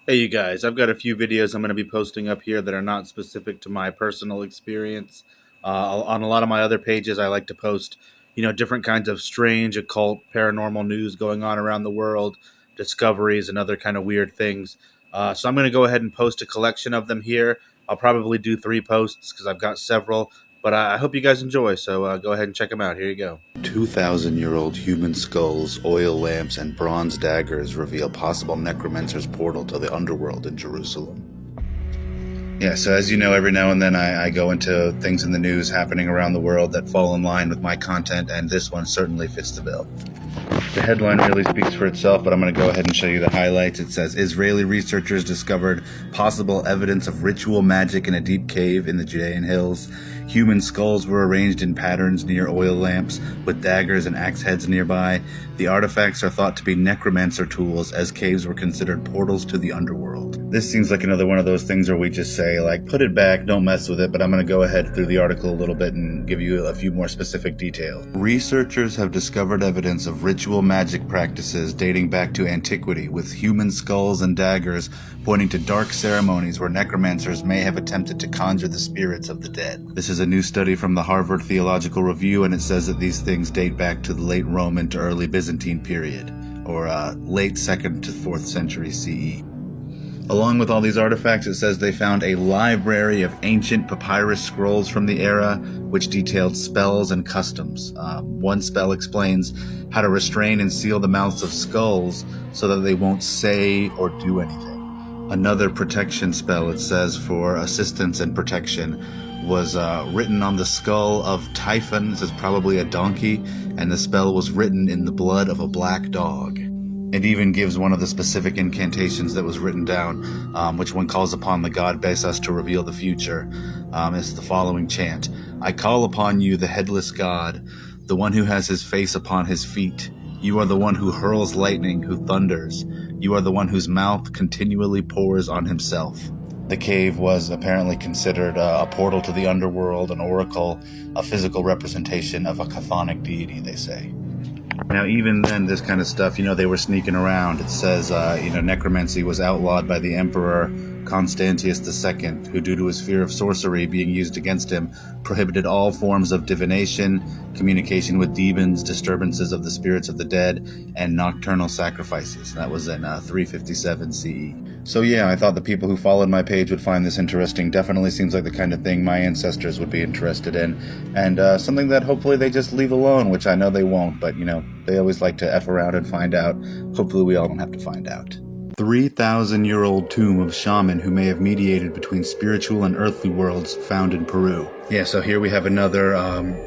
Hey you guys, I've got a few videos I'm going to be posting up here that are not specific to my personal experience. On a lot of my other pages, I like to post, different kinds of strange, occult, paranormal news going on around the world, discoveries, and other kind of weird things. So I'm going to go ahead and post a collection of them here. I'll probably do 3 posts because I've got several, but I hope you guys enjoy. So go ahead and check them out. Here you go. 2,000-year-old human skulls, oil lamps, and bronze daggers reveal possible necromancer's portal to the underworld in Jerusalem. Yeah, so as you know, every now and then I go into things in the news happening around the world that fall in line with my content, and this one certainly fits the bill. The headline really speaks for itself, but I'm going to go ahead and show you the highlights. It says, Israeli researchers discovered possible evidence of ritual magic in a deep cave in the Judean hills. Human skulls were arranged in patterns near oil lamps, with daggers and axe heads nearby. The artifacts are thought to be necromancer tools, as caves were considered portals to the underworld. This seems like another one of those things where we just say, like, put it back, don't mess with it, but I'm going to go ahead through the article a little bit and give you a few more specific details. Researchers have discovered evidence of ritual magic practices dating back to antiquity, with human skulls and daggers pointing to dark ceremonies where necromancers may have attempted to conjure the spirits of the dead. This is a new study from the Harvard Theological Review, and it says that these things date back to the late Roman to early Byzantine period, or late 2nd to 4th century CE. Along with all these artifacts, it says they found a library of ancient papyrus scrolls from the era, which detailed spells and customs. One spell explains how to restrain and seal the mouths of skulls so that they won't say or do anything. Another protection spell, it says, for assistance and protection was written on the skull of Typhon. This is probably a donkey, and the spell was written in the blood of a black dog. It even gives one of the specific incantations that was written down, which one calls upon the god Besas to reveal the future. It's the following chant: I call upon you, the headless god, the one who has his face upon his feet. You are the one who hurls lightning, who thunders. You are the one whose mouth continually pours on himself. The cave was apparently considered a portal to the underworld, an oracle, a physical representation of a chthonic deity, they say. Now, even then, this kind of stuff, they were sneaking around. It says, necromancy was outlawed by the Emperor Constantius II, who, due to his fear of sorcery being used against him, prohibited all forms of divination, communication with demons, disturbances of the spirits of the dead, and nocturnal sacrifices. That was in 357 CE. So yeah, I thought the people who followed my page would find this interesting. Definitely seems like the kind of thing my ancestors would be interested in. And something that hopefully they just leave alone, which I know they won't, but they always like to F around and find out. Hopefully we all don't have to find out. 3,000-year-old tomb of shaman who may have mediated between spiritual and earthly worlds found in Peru. Yeah, so here we have another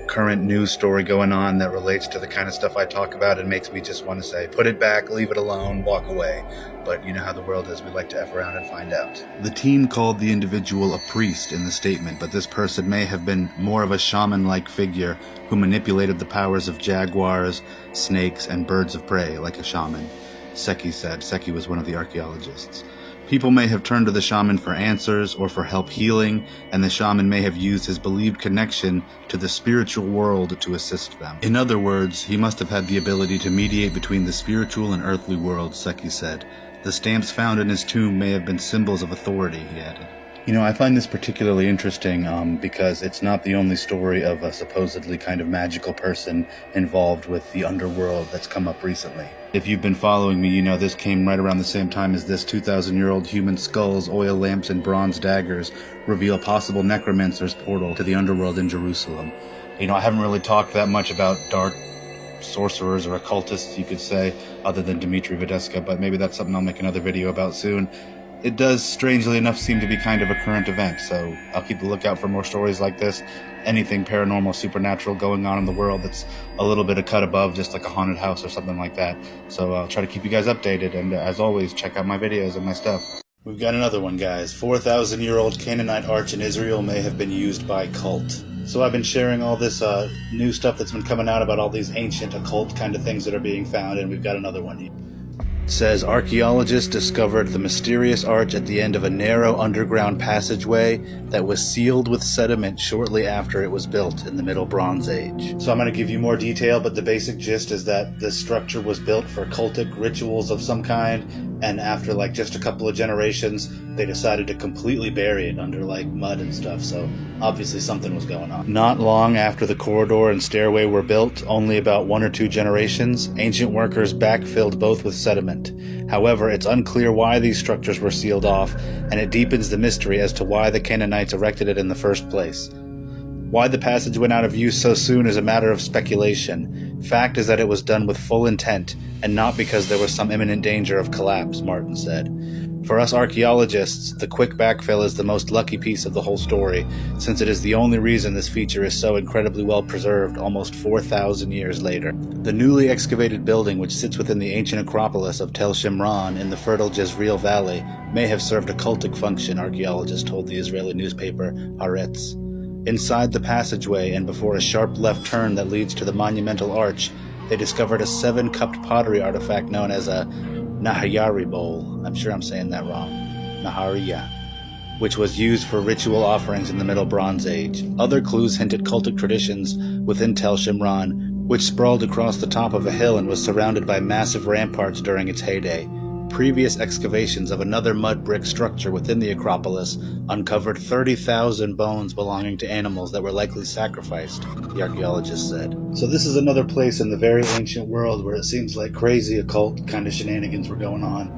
current news story going on that relates to the kind of stuff I talk about and makes me just want to say, put it back, leave it alone, walk away. But you know how the world is, we like to F around and find out. The team called the individual a priest in the statement, but this person may have been more of a shaman-like figure who manipulated the powers of jaguars, snakes, and birds of prey like a shaman. Seki said. Seki was one of the archaeologists. People may have turned to the shaman for answers or for help healing, and the shaman may have used his believed connection to the spiritual world to assist them. In other words, he must have had the ability to mediate between the spiritual and earthly worlds, Seki said. The stamps found in his tomb may have been symbols of authority, he added. I find this particularly interesting because it's not the only story of a supposedly kind of magical person involved with the underworld that's come up recently. If you've been following me, this came right around the same time as this. 2,000-year-old human skulls, oil lamps, and bronze daggers reveal possible necromancer's portal to the underworld in Jerusalem. I haven't really talked that much about dark sorcerers or occultists, you could say, other than Dmitry Vedeska, but maybe that's something I'll make another video about soon. It does, strangely enough, seem to be kind of a current event, so I'll keep the lookout for more stories like this. Anything paranormal, supernatural going on in the world that's a little bit of cut above, just like a haunted house or something like that. So I'll try to keep you guys updated, and as always, check out my videos and my stuff. We've got another one, guys. 4,000-year-old Canaanite arch in Israel may have been used by cult. So I've been sharing all this new stuff that's been coming out about all these ancient occult kind of things that are being found, and we've got another one here. Says archaeologists discovered the mysterious arch at the end of a narrow underground passageway that was sealed with sediment shortly after it was built in the Middle Bronze Age. So I'm going to give you more detail, but the basic gist is that this structure was built for cultic rituals of some kind, And after like just a couple of generations, they decided to completely bury it under like mud and stuff. So obviously something was going on. Not long after the corridor and stairway were built, only about 1 or 2 generations, ancient workers backfilled both with sediment. However, it's unclear why these structures were sealed off, and it deepens the mystery as to why the Canaanites erected it in the first place. Why the passage went out of use so soon is a matter of speculation. Fact is that it was done with full intent, and not because there was some imminent danger of collapse, Martin said. For us archaeologists, the quick backfill is the most lucky piece of the whole story, since it is the only reason this feature is so incredibly well preserved almost 4,000 years later. The newly excavated building, which sits within the ancient acropolis of Tel Shimron in the fertile Jezreel Valley, may have served a cultic function, archaeologists told the Israeli newspaper Haaretz. Inside the passageway and before a sharp left turn that leads to the monumental arch, they discovered a 7-cupped pottery artifact known as a Nahayari bowl. I'm sure I'm saying that wrong. Nahariya, which was used for ritual offerings in the Middle Bronze Age. Other clues hint at cultic traditions within Tel Shimron, which sprawled across the top of a hill and was surrounded by massive ramparts during its heyday. Previous excavations of another mud brick structure within the Acropolis uncovered 30,000 bones belonging to animals that were likely sacrificed, the archaeologists said. So this is another place in the very ancient world where it seems like crazy occult kind of shenanigans were going on.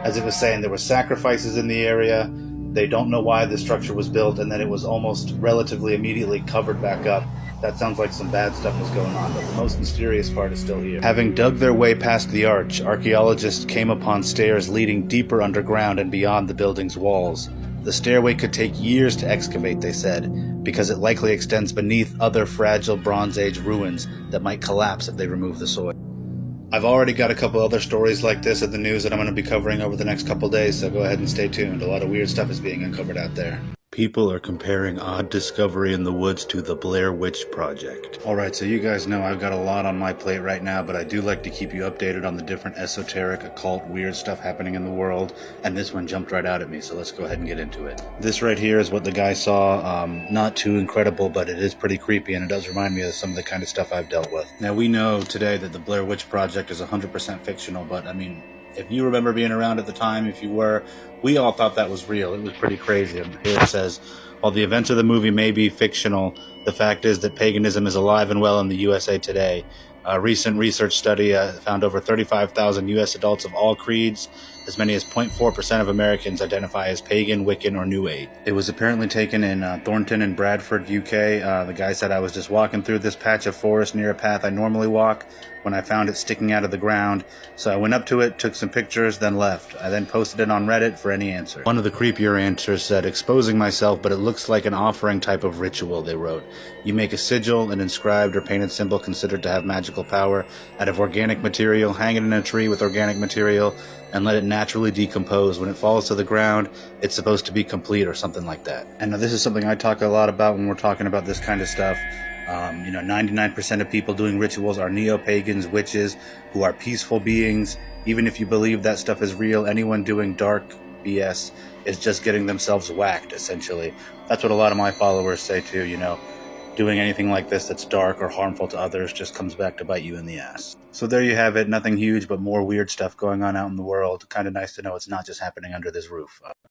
As it was saying, there were sacrifices in the area. They don't know why the structure was built, and then it was almost relatively immediately covered back up. That sounds like some bad stuff was going on, but the most mysterious part is still here. Having dug their way past the arch, archaeologists came upon stairs leading deeper underground and beyond the building's walls. The stairway could take years to excavate, they said, because it likely extends beneath other fragile Bronze Age ruins that might collapse if they remove the soil. I've already got a couple other stories like this in the news that I'm going to be covering over the next couple days, so go ahead and stay tuned. A lot of weird stuff is being uncovered out there. People are comparing Odd Discovery in the Woods to the Blair Witch Project. Alright, so you guys know I've got a lot on my plate right now, but I do like to keep you updated on the different esoteric, occult, weird stuff happening in the world, and this one jumped right out at me, so let's go ahead and get into it. This right here is what the guy saw. Not too incredible, but it is pretty creepy, and it does remind me of some of the kind of stuff I've dealt with. Now, we know today that the Blair Witch Project is 100% fictional, but I mean, if you remember being around at the time, if you were, we all thought that was real. It was pretty crazy. And here it says, while the events of the movie may be fictional, the fact is that paganism is alive and well in the USA today. A recent research study found over 35,000 U.S. adults of all creeds. As many as 0.4% of Americans identify as pagan, Wiccan, or New Age. It was apparently taken in Thornton and Bradford, UK. The guy said, I was just walking through this patch of forest near a path I normally walk when I found it sticking out of the ground. So I went up to it, took some pictures, then left. I then posted it on Reddit for any answer. One of the creepier answers said, exposing myself, but it looks like an offering type of ritual, they wrote. You make a sigil, an inscribed or painted symbol considered to have magical power, out of organic material, hang it in a tree with organic material, and let it naturally decompose. When it falls to the ground, it's supposed to be complete or something like that. And this is something I talk a lot about when we're talking about this kind of stuff. 99% of people doing rituals are neo-pagans, witches, who are peaceful beings. Even if you believe that stuff is real, anyone doing dark BS is just getting themselves whacked, essentially. That's what a lot of my followers say too, Doing anything like this that's dark or harmful to others just comes back to bite you in the ass. So there you have it. Nothing huge, but more weird stuff going on out in the world. Kind of nice to know it's not just happening under this roof.